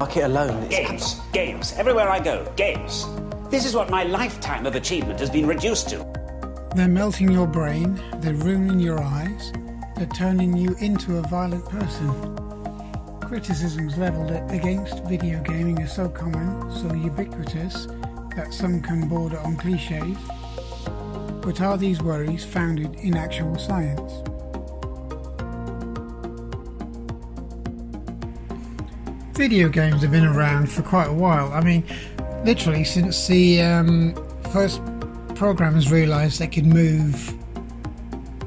Market alone. Games. Games. Everywhere I go, games. This is what my lifetime of achievement has been reduced to. They're melting your brain, they're ruining your eyes, they're turning you into a violent person. Criticisms levelled against video gaming are so common, so ubiquitous, that some can border on cliches. But are these worries founded in actual science? Video games have been around for quite a while. I mean, literally since the first programmers realised they could move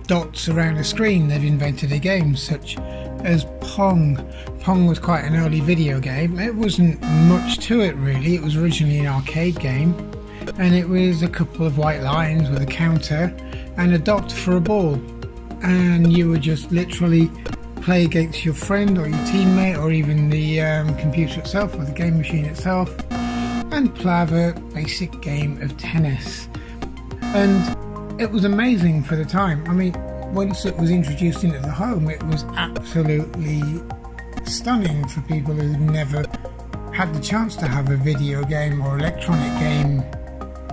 dots around a screen, they've invented a game such as Pong. Pong was quite an early video game. It wasn't much to it really. It was originally an arcade game, and it was a couple of white lines with a counter and a dot for a ball, and you would just literally play against your friend or your teammate or even the computer itself or the game machine itself and play a basic game of tennis. And it was amazing for the time. I mean, once it was introduced into the home, it was absolutely stunning for people who never had the chance to have a video game or electronic game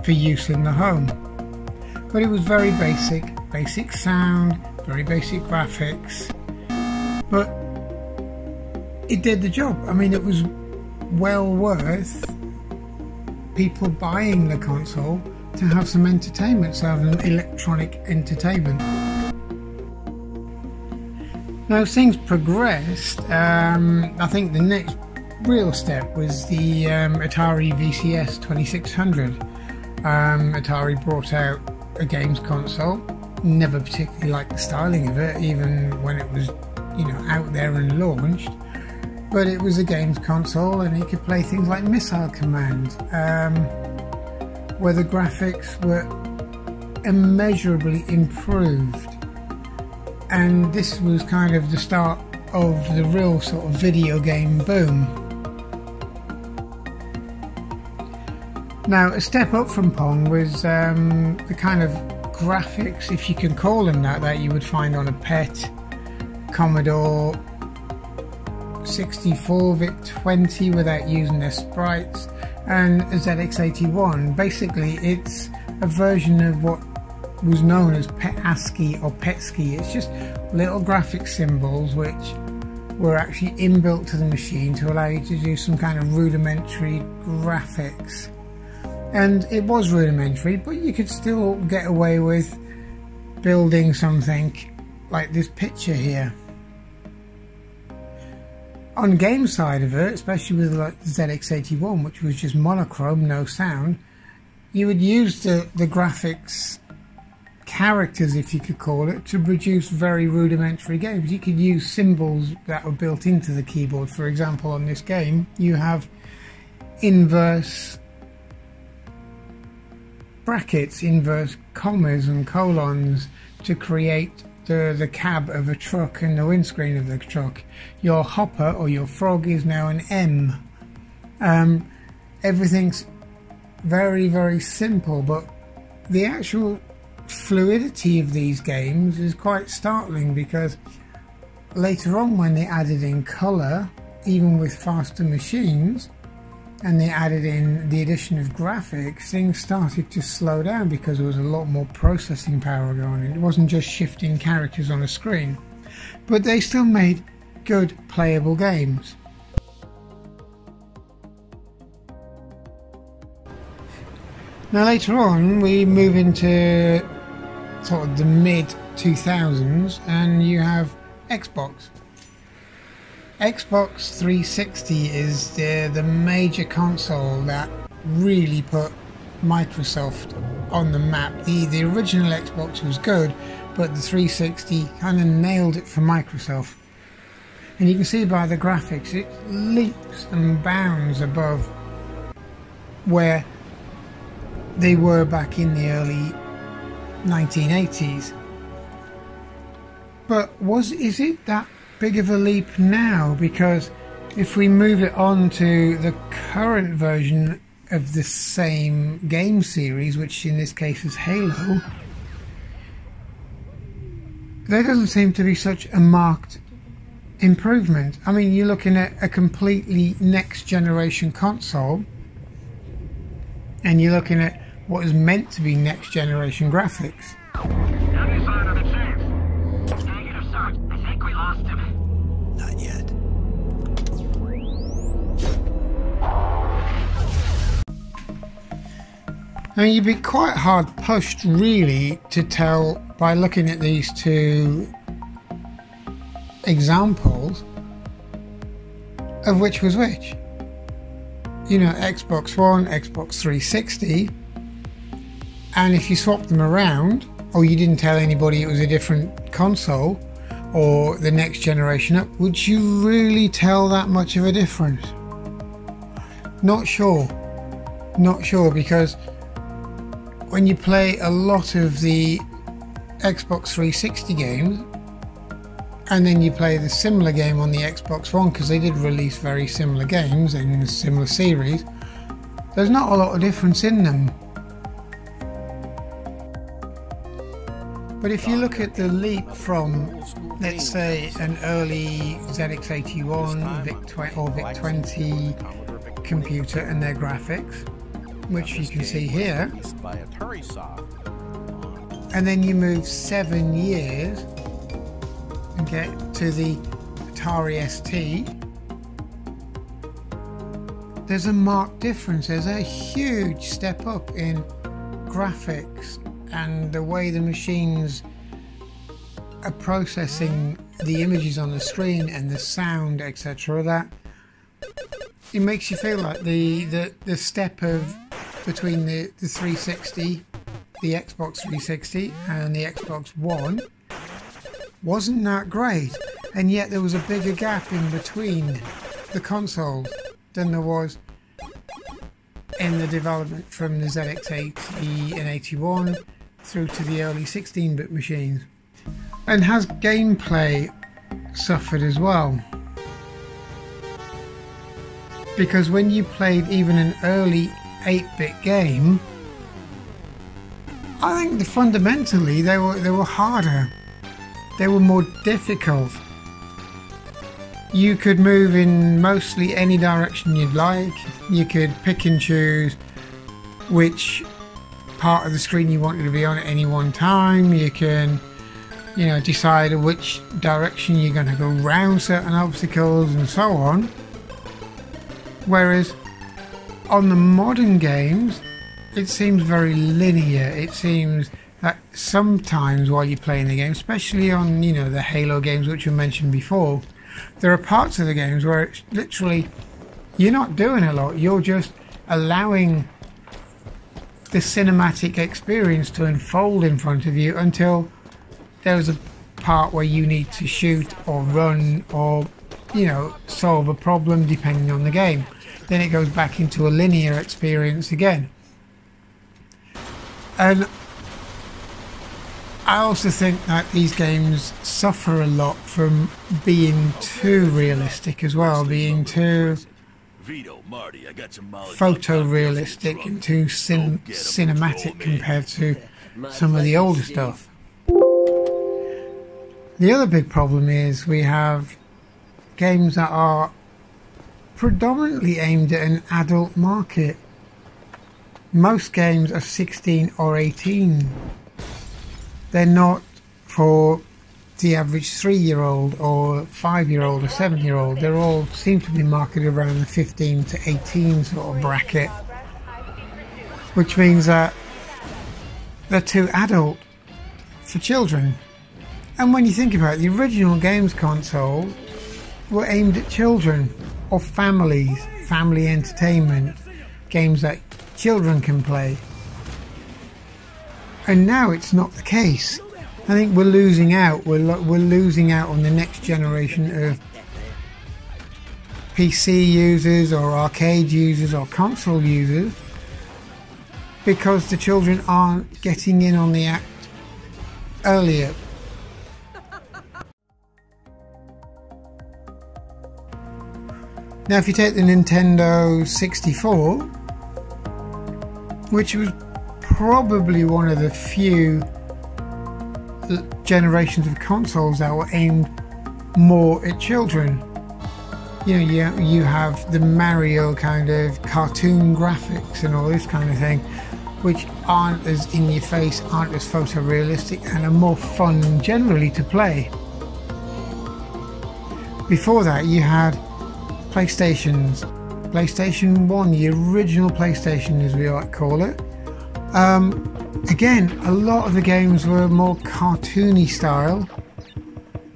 for use in the home. But it was very basic sound, very basic graphics, but it did the job. I mean, it was well worth people buying the console to have some entertainment, so have an electronic entertainment. Now, as things progressed, I think the next real step was the Atari VCS 2600. Atari brought out a games console. Never particularly liked the styling of it, even when it was, you know, out there and launched. But it was a games console, and it could play things like Missile Command, where the graphics were immeasurably improved. And this was kind of the start of the real sort of video game boom. Now, a step up from Pong was the kind of graphics, if you can call them that you would find on a PET, Commodore 64 VIC-20 without using their sprites, and a ZX81. Basically, it's a version of what was known as PET ASCII or PETSCII. It's just little graphic symbols which were actually inbuilt to the machine to allow you to do some kind of rudimentary graphics. And it was rudimentary, but you could still get away with building something like this picture here. On game side of it, especially with like the ZX81, which was just monochrome, no sound, you would use the graphics characters, if you could call it, to produce very rudimentary games. You could use symbols that were built into the keyboard. For example, on this game, you have inverse brackets, inverse commas and colons to create the cab of a truck and the windscreen of the truck. Your hopper or your frog is now an M. Everything's very, very simple, but the actual fluidity of these games is quite startling, because later on, when they added in colour, even with faster machines, and they added in the addition of graphics, things started to slow down because there was a lot more processing power going on. It wasn't just shifting characters on a screen, but they still made good playable games. Now later on we move into sort of the mid 2000s and you have Xbox. Xbox 360 is the major console that really put Microsoft on the map. The original Xbox was good, but the 360 kind of nailed it for Microsoft. And you can see by the graphics, it leaps and bounds above where they were back in the early 1980s. But is it that big of a leap now? Because if we move it on to the current version of the same game series, which in this case is Halo, there doesn't seem to be such a marked improvement. I mean, you're looking at a completely next generation console, and you're looking at what is meant to be next generation graphics. Any sign of the chief? Negative, sir. I think we lost him. Not yet. I mean, you'd be quite hard pushed, really, to tell by looking at these two examples of which was which. You know, Xbox One, Xbox 360, and if you swap them around, or you didn't tell anybody it was a different console or the next generation up, would you really tell that much of a difference? Not sure. Not sure, because when you play a lot of the Xbox 360 games and then you play the similar game on the Xbox One, because they did release very similar games in a similar series, there's not a lot of difference in them. But if you look at the leap from, let's say, an early ZX81 VIC-20 or VIC-20 computer and their graphics, which you can see here, and then you move 7 years and get to the Atari ST, there's a marked difference. There's a huge step up in graphics and the way the machines are processing the images on the screen and the sound, etc. That it makes you feel like the step of between the 360, the Xbox 360 and the Xbox One wasn't that great, and yet there was a bigger gap in between the consoles than there was in the development from the ZX80 and 81 through to the early 16-bit machines. And has gameplay suffered as well? Because when you played even an early 8-bit game, I think fundamentally they were harder. They were more difficult. You could move in mostly any direction you'd like. You could pick and choose which part of the screen you wanted to be on at any one time. You can, you know, decide which direction you're going to go round certain obstacles and so on. Whereas on the modern games, it seems very linear. It seems that sometimes while you're playing the game, especially on, you know, the Halo games which were mentioned before, there are parts of the games where it's literally, you're not doing a lot, you're just allowing the cinematic experience to unfold in front of you until there's a part where you need to shoot or run or, you know, solve a problem depending on the game. Then it goes back into a linear experience again. And I also think that these games suffer a lot from being too realistic as well, being too photorealistic and too cinematic compared to some of the older stuff. The other big problem is we have games that are predominantly aimed at an adult market. Most games are 16 or 18. They're not for the average 3-year-old or 5-year-old or 7-year-old. They all seem to be marketed around the 15 to 18 sort of bracket, which means that they're too adult for children. And when you think about it, the original games consoles were aimed at children or families, family entertainment, games that children can play. And now it's not the case. I think we're losing out. We're losing out on the next generation of PC users or arcade users or console users because the children aren't getting in on the act earlier. Now if you take the Nintendo 64, which was probably one of the few generations of consoles that were aimed more at children. You know, you have the Mario kind of cartoon graphics and all this kind of thing, which aren't as in your face, aren't as photorealistic, and are more fun generally to play. Before that, you had PlayStations. PlayStation 1, the original PlayStation as we might call it. Again, a lot of the games were more cartoony style,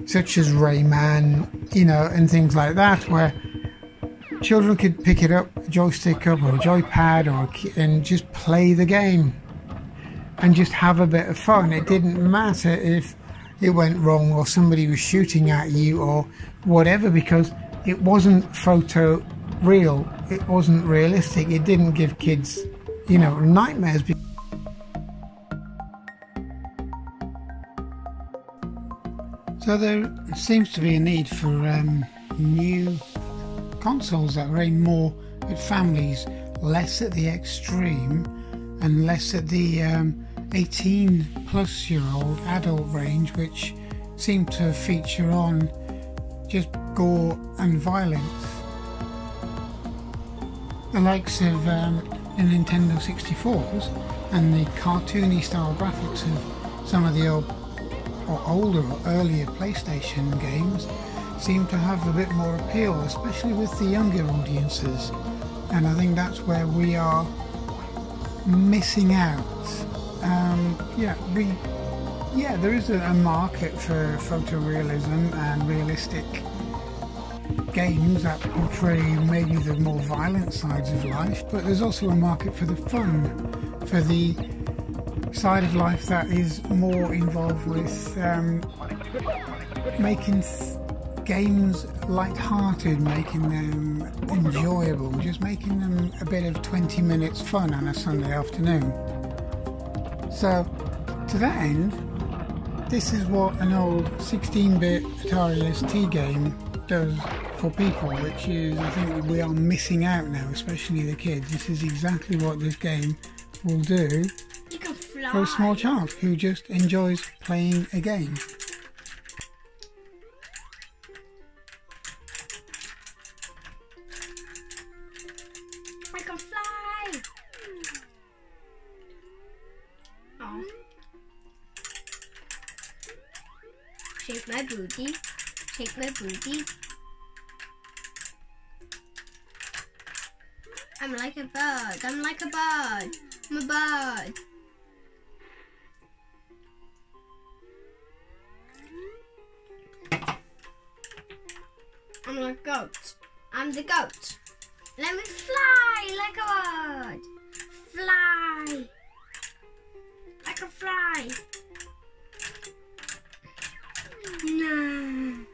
such as Rayman, you know, and things like that, where children could pick it up, a joystick up or a joypad, and just play the game and just have a bit of fun. It didn't matter if it went wrong or somebody was shooting at you or whatever, because it wasn't photo real, it wasn't realistic. It didn't give kids, you know, nightmares. So there seems to be a need for new consoles that are aimed more at families, less at the extreme and less at the 18-plus-year-old adult range, which seem to feature on just gore and violence. The likes of the Nintendo 64s and the cartoony style graphics of some of the older or earlier PlayStation games seem to have a bit more appeal, especially with the younger audiences, and I think that's where we are missing out. There is a market for photorealism and realistic games that portray maybe the more violent sides of life, but there's also a market for the fun, for the side of life that is more involved with making games light-hearted, making them enjoyable, just making them a bit of 20 minutes fun on a Sunday afternoon. So to that end, this is what an old 16-bit Atari ST game does for people, which is, I think we are missing out now, especially the kids. This is exactly what this game will do for a small child who just enjoys playing a game. I can fly! Oh. Shake my booty. Shake my booty. I'm like a bird. I'm like a bird. I'm a bird. I'm a goat. I'm the goat. Let me fly like a bird. Fly. I can fly. No.